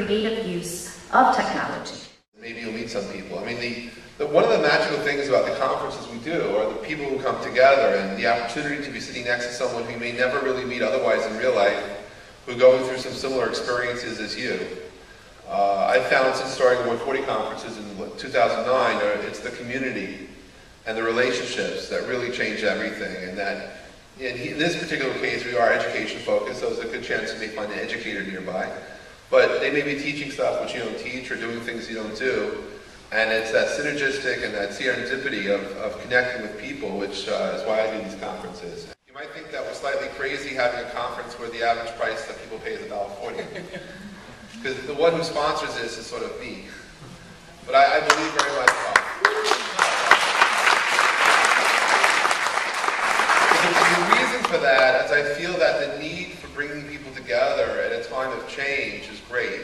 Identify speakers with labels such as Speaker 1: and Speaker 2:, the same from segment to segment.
Speaker 1: creative use of technology.
Speaker 2: Maybe you'll meet some people. I mean, one of the magical things about the conferences we do are the people who come together and the opportunity to be sitting next to someone who you may never really meet otherwise in real life, who are going through some similar experiences as you. I've found since starting the 140 conferences in 2009, it's the community and the relationships that really change everything. And that in this particular case, we are education focused, so there's a good chance you may find an educator nearby. But they may be teaching stuff which you don't teach or doing things you don't do. And it's that synergistic and that serendipity of connecting with people, which is why I do these conferences. You might think that we're slightly crazy having a conference where the average price that people pay is $1.40. Because the one who sponsors this is sort of me. But I believe very much the reason for that is I feel that the need for bringing people together at a time of change is great.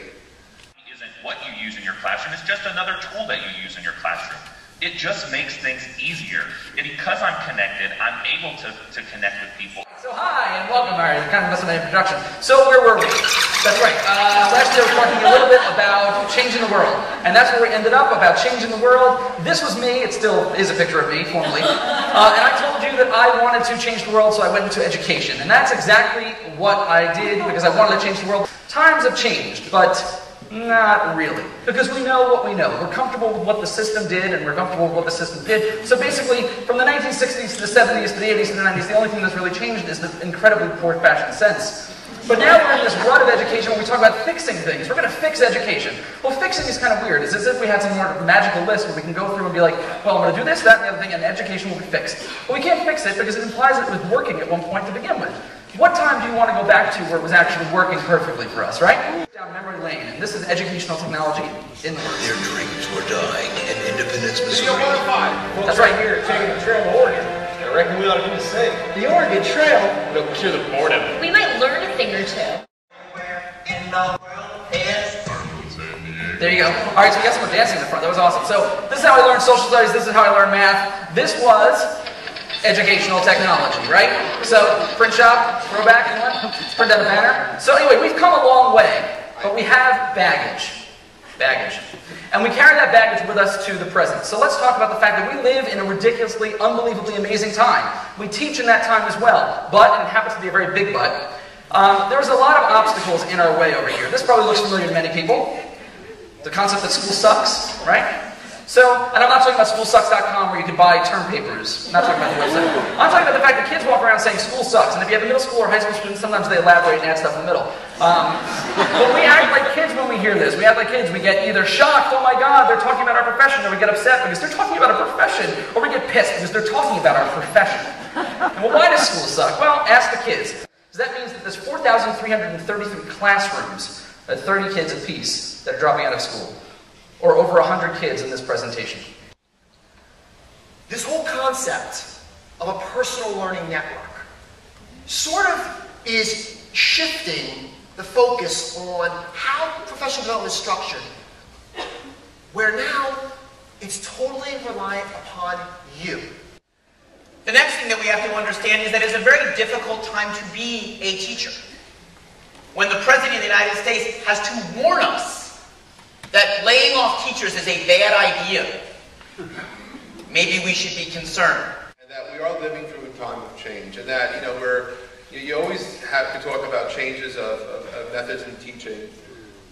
Speaker 3: What you use in your classroom is just another tool that you use in your classroom. It just makes things easier. And because I'm connected, I'm able to connect with people.
Speaker 4: So hi, and welcome. All right, I kind of messed up my introduction. So where were we? That's right. Last year we were talking a little bit about changing the world. And that's where we ended up, about changing the world. This was me. It still is a picture of me, formally. And I told you that I wanted to change the world, so I went into education. And that's exactly what I did, because I wanted to change the world. Times have changed, but not really, because we know what we know. We're comfortable with what the system did, and we're comfortable with what the system did. So basically, from the 1960s to the 70s to the 80s to the 90s, the only thing that's really changed is the incredibly poor fashion sense. But now we're in this rut of education where we talk about fixing things. We're going to fix education. Well, fixing is kind of weird. It's as if we had some more magical list where we can go through and be like, well, I'm going to do this, that, and the other thing, and education will be fixed. Well, we can't fix it because it implies that it was working at one point to begin with. What time do you want to go back to where it was actually working perfectly for us, right? Down memory lane, and this is educational technology in the works.
Speaker 5: Their dreams were dying in Independence, Missouri.
Speaker 4: That's right.
Speaker 6: Here, taking the trail to Oregon. I reckon we ought to do the same. The Oregon Trail?
Speaker 2: We'll cure the boredom.
Speaker 1: We might learn a thing or two.
Speaker 4: There you go. All right, so we got someone dancing in the front. That was awesome. So this is how I learned social studies. This is how I learned math. This was educational technology, right? So print shop, throwback, anyone? Let's print out a banner. So anyway, we've come a long way, but we have baggage. And we carry that baggage with us to the present. So let's talk about the fact that we live in a ridiculously, unbelievably amazing time. We teach in that time as well, but, and it happens to be a very big but, there's a lot of obstacles in our way over here. This probably looks familiar to many people. The concept that school sucks, right? So, and I'm not talking about schoolsucks.com where you can buy term papers. I'm not talking about the website. I'm talking about the fact that kids walk around saying school sucks. And if you have a middle school or high school student, sometimes they elaborate and add stuff in the middle. But we act like kids when we hear this. We act like kids. We get either shocked, oh my God, they're talking about our profession, or we get upset because they're talking about our profession, or we get pissed because they're talking about our profession. And well, why does school suck? Well, ask the kids. Because that means that there's 4,333 classrooms at 30 kids apiece that are dropping out of school. Or over 100 kids in this presentation.
Speaker 7: This whole concept of a personal learning network sort of is shifting the focus on how professional development is structured, where now it's totally reliant upon you.
Speaker 8: The next thing that we have to understand is that it's a very difficult time to be a teacher. When the President of the United States has to warn us that laying off teachers is a bad idea, maybe we should be concerned.
Speaker 2: And that we are living through a time of change, and that, you know, you always have to talk about changes of methods in teaching,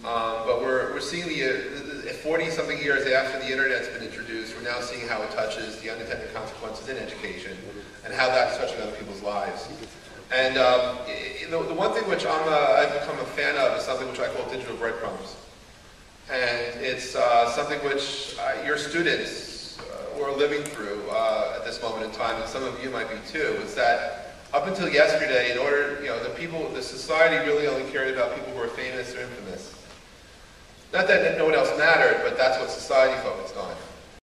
Speaker 2: but we're seeing the 40-something years after the internet's been introduced, we're now seeing how it touches the unintended consequences in education, and how that's touching other people's lives. And the one thing which I've become a fan of is something which I call digital breadcrumbs. And it's something which your students were living through at this moment in time, and some of you might be too, is that up until yesterday, in order, you know, the society really only cared about people who were famous or infamous. Not that no one else mattered, but that's what society focused on.